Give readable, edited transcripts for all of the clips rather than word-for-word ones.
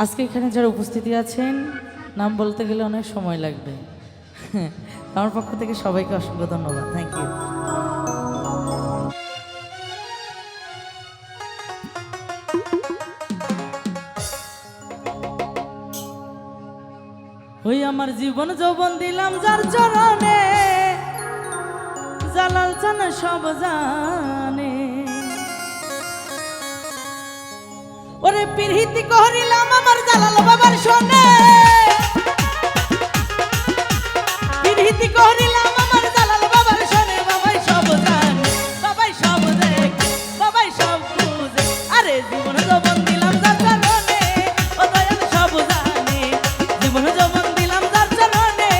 আজকে এখানে যারা উপস্থিতি আছেন নাম বলতে গেলে অনেক সময় লাগবে। আমার পক্ষ থেকে সবাইকে অসংখ্য ধন্যবাদ। Thank you. ওই আমার জীবন যৌবন দিলাম যার চরণে, জালাল চান সব জানে। ওরে পিরহিতি করিলাম আমার জালাল বাবার শোনে, পিরহিতি করিলাম আমার জালাল বাবার শোনে। বাবাই সব জানে, বাবাই সব দেখে, বাবাই সব বুঝে। আরে জীবন যৌবন দিলাম যার চরণে, ও দয়াল সব জানে। জীবন যৌবন দিলাম যার চরণে,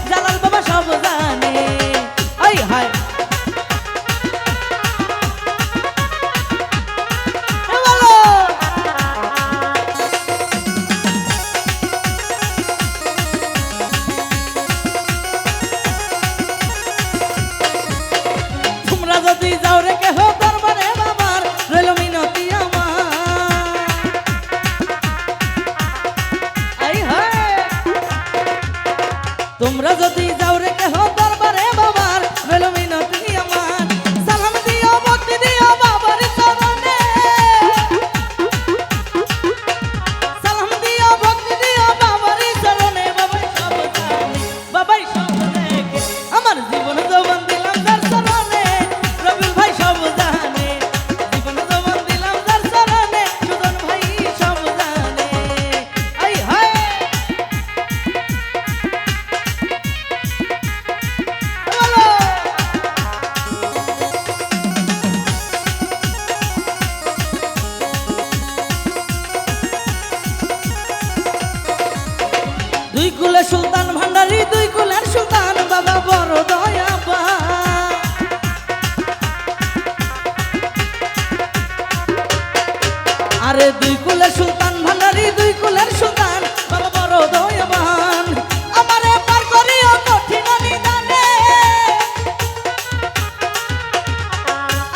জালাল বাবা সব জানে। ওই হায় যদি যাও রে কেহ দরবারে বাবার, রইল মিনতি আমার। আই হায় তোমরা যদি যাও রে কেহ দরবারে বাবার, রইল মিনতি আমার। সালাম দিও ভক্তি দিও বাবার চরণে, সালাম দিও ভক্তি দিও বাবার চরণে। বাবাই সব জানে, বাবাই সব দেখে, আমার জীবন যৌবন দিলাম যার চরণে। রবিউল ভাই সব জানে, জীবন যৌবন দিলাম যার চরণে। সুজন ভাই সব জানে। আই হায় বলো দুই কুলে সুলতান ভান্ডারী, দুই কুলের সুলতান বাবা বড় দয়াবান। আরে দুই কুলের সুলতান ভান্ডারী, দুই কুলের সুলতান বাবা বড় দয়াবান। আমারে পার করিও কঠিন নিদানে,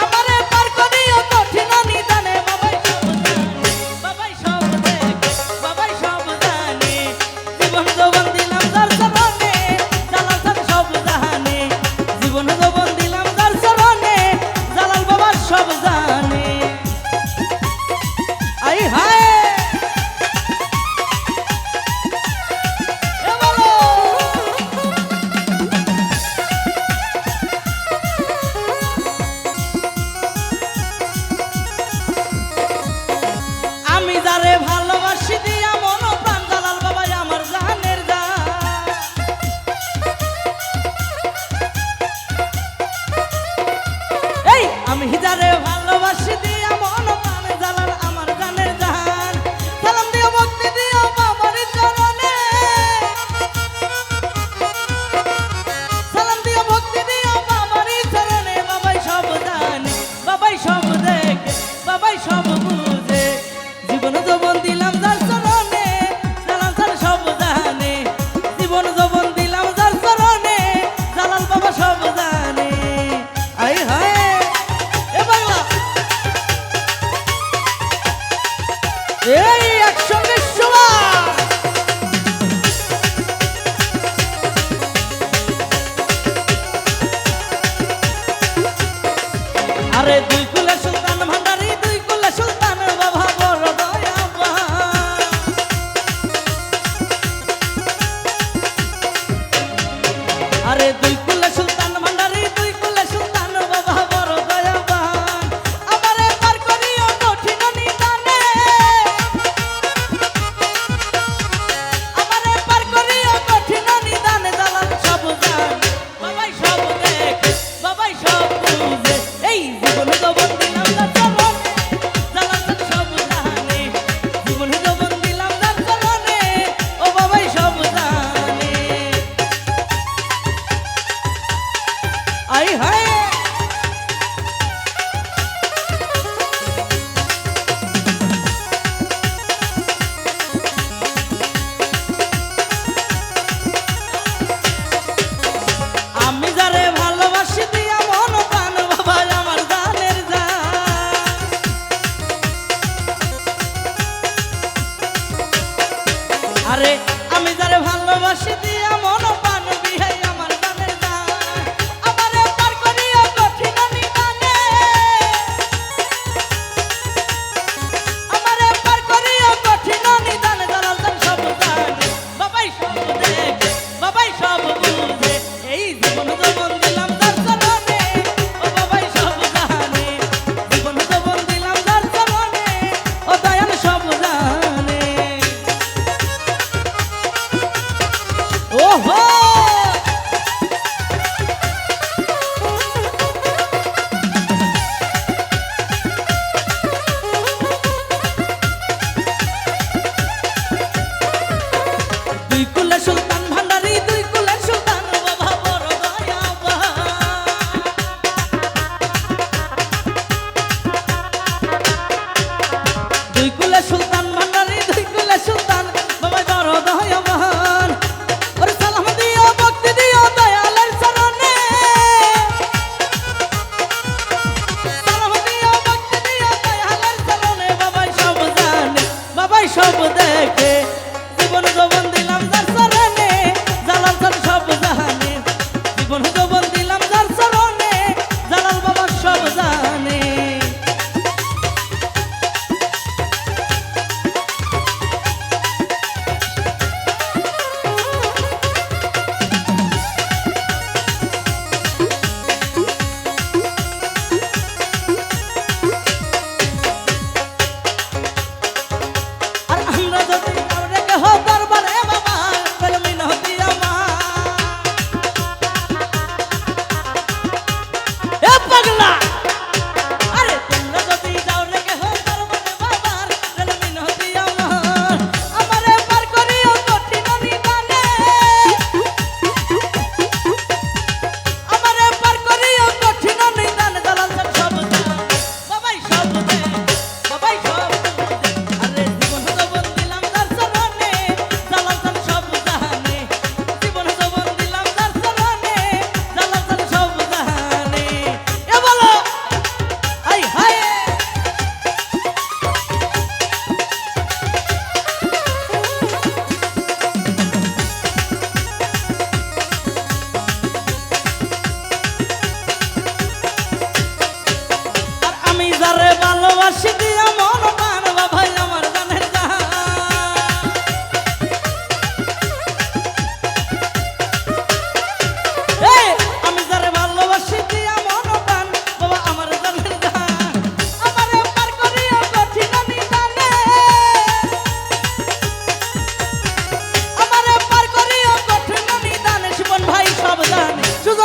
আমারে পার করিও কঠিন নিদানে। বাবাই সব জানে, বাবাই সব দেখে, বাবাই সব জানে। জীবন যৌবন দিলাম যার চরণে, জালাল চান সব জানে। জীবন যৌবন দিলাম যার চরণে, জালাল বাবা সব জানে। আই হায় এ বলো আমি যারে ভালোবাসি দিয়া মন প্রাণ, জালাল বাবাই আমার জানের জান। এই আমি যারে ভালোবাসি দিয়া মন প্রাণ, জালাল আমার জানের জান। সালাম দিও ভক্তি দিও বাবার চরণে, সালাম দিও ভক্তি দিও বাবার চরণে। বাবাই সব জানে, বাবাই সব দেখে, বাবাই সব বুঝে। জীবন যৌবন দিলাম যার চরণে, জালাল চান সব জানে। জীবন যৌবন দিলাম যার চরণে, জালাল বাবা সব জানে। আই হায় এ বাংলা এই একসঙ্গে সবার। আরে দুই কুলের সুলতান ভান্ডারী, দুই কুলের সুলতান বাবা বড় দয়াবান। আরে দুই কুলের সুলতান ভান্ডারী, দুই কুলের সুলতান বাবা বড় দয়াবান। আমারে পার করিও কঠিন নিদানে, আমারে পার করিও কঠিন নিদানে। জালাল সব জানে, বাবাই সব দেখে, বাবাই সব বুঝে। এই জীবন যৌবন দিলাম যার চরণে, জালাল চান সব জানে। জীবন যৌবন দিলাম যার চরণে, ও বাবাই সব জানে।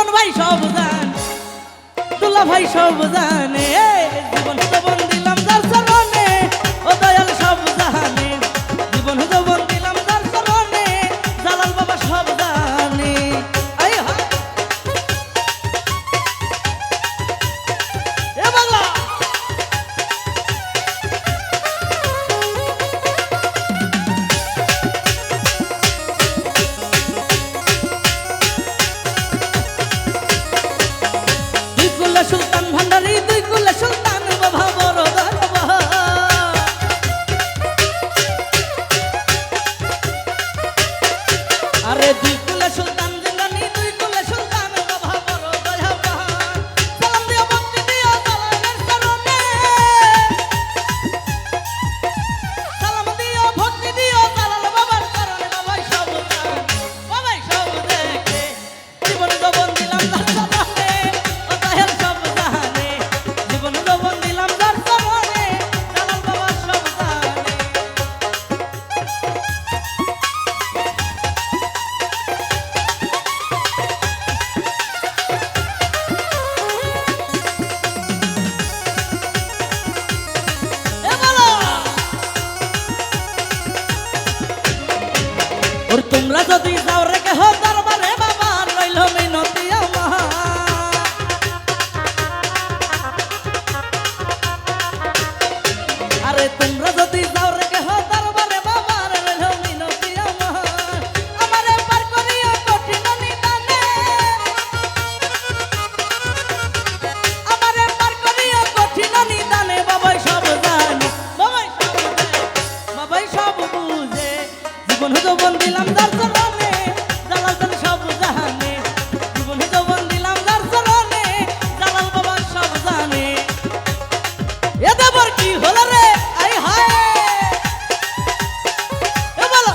রতন ভাই সব জান, দুলা ভাই সব জানে, জীবন যৌবন দিলাম যার চরণে, ও দয়াল সব জানে, জীবন যৌবন দিলাম যার চরণে, জালাল বাবা সব জানে। আই হায় এ বাংলা দুই কুলে সুলতান ভান্ডারী, দুই কুলে সুলতান বাবা বড় দরবার। আরে দুই কুলে সুলতান জিন্দানি, দুই কুলে সুলতান বাবা বড় দয়াবান। সালাম দিয়া ভক্তি দিয়া জালালের চরণে, সালাম দিয়া ভক্তি দিয়া জালাল বাবার চরণে, বাবাই সব জান, বাবাই সব দেখে, জীবন যৌবন দিলাম যার চরণে, ও দয়াল সব জানে, জীবন যৌবন দিলাম যার চরণে, জালাল বাবা সব জানে। এ বলো ওর তোমরা যদি যাও রে কেহ দরবারে বাবা, রইল মিনতি আমার। আরে তোমরা যদি যাও রে কেহ দরবারে বাবা, রইল মিনতি আমার। আমারে পার করিও কঠিন নিদানে, আমারে পার করিও কঠিন নিদানে, বাবাই সব জানে, বাবাই সব দেখে, বাবাই সব বুঝে, জীবন যৌবন দিলাম যার চরণে, জালাল জান সব জানে, জীবন যৌবন দিলাম যার চরণে, জালাল বাবা সব জানে। এ দেবর কি হলো রে, আই হায় এ বলো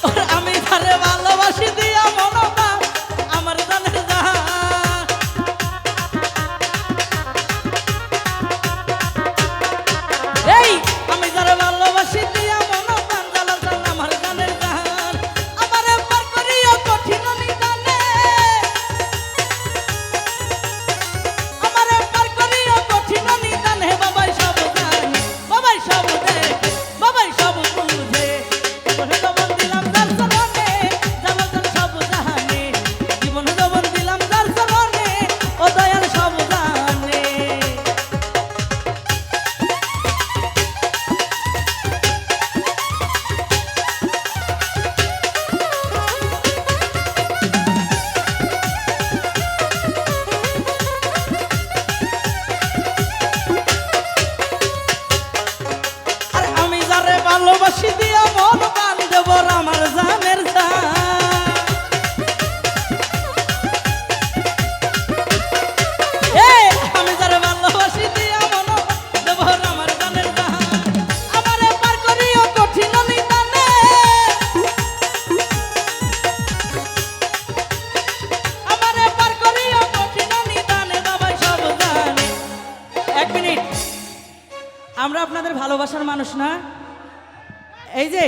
ওরে আমি তারে ভালোবাসি দিয়া মনটা আমার জানের জান। এই আমি যারে ভালোবাসি দিয়া মনটা, জালাল জান আমার জানের জান। আমারে পার করিও কঠিন নিদানে, আমারে পার করিও কঠিন নিদানে, বাবাই সব জানে, বাবাই সব দেখে, বাবাই সব বুঝে, জীবন যৌবন দিলাম যার চরণে, জালাল জান সব জানে, জীবন যৌবন দিলাম যার চরণে, ও দয়াল সব জানে। আর আমি যারে ভালোবাসি দিয়া মন প্রাণ দেবর আমার জানের জান। এই আমি যারে ভালোবাসি দিয়া মন দেবর আমার জানের জান। আমারে পার করিও কঠিন নিদানে, আমারে পার করিও কঠিন নিদানে, বাবাই সব জানে। এক মিনিট, আমরা আপনাদের ভালোবাসার মানুষ না? এই যে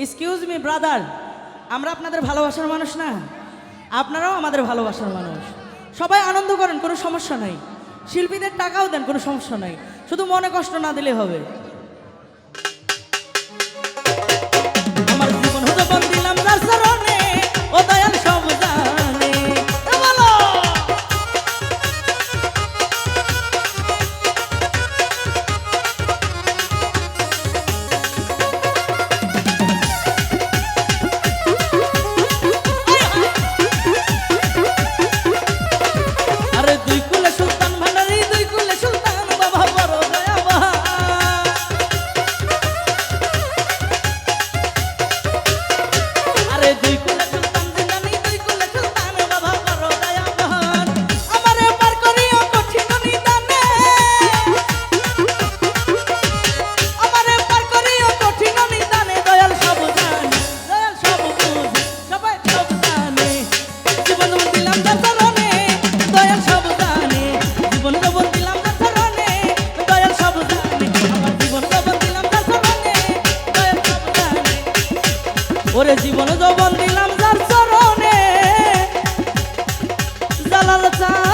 এক্সকিউজ মি ব্রাদার, আমরা আপনাদের ভালোবাসার মানুষ না? আপনারাও আমাদের ভালোবাসার মানুষ। সবাই আনন্দ করেন, কোনো সমস্যা নাই। শিল্পীদের টাকাও দেন, কোনো সমস্যা নাই, শুধু মনে কষ্ট না দিলে হবে। আমার জীবন যৌবন দিলাম যার চরণে, ও দয়াল সব জানে। এ বলো আরে দুই কুলে সুলতান ভান্ডারী, দুই কুলে সুলতান বাবা বড় দয়াবান। লাল চা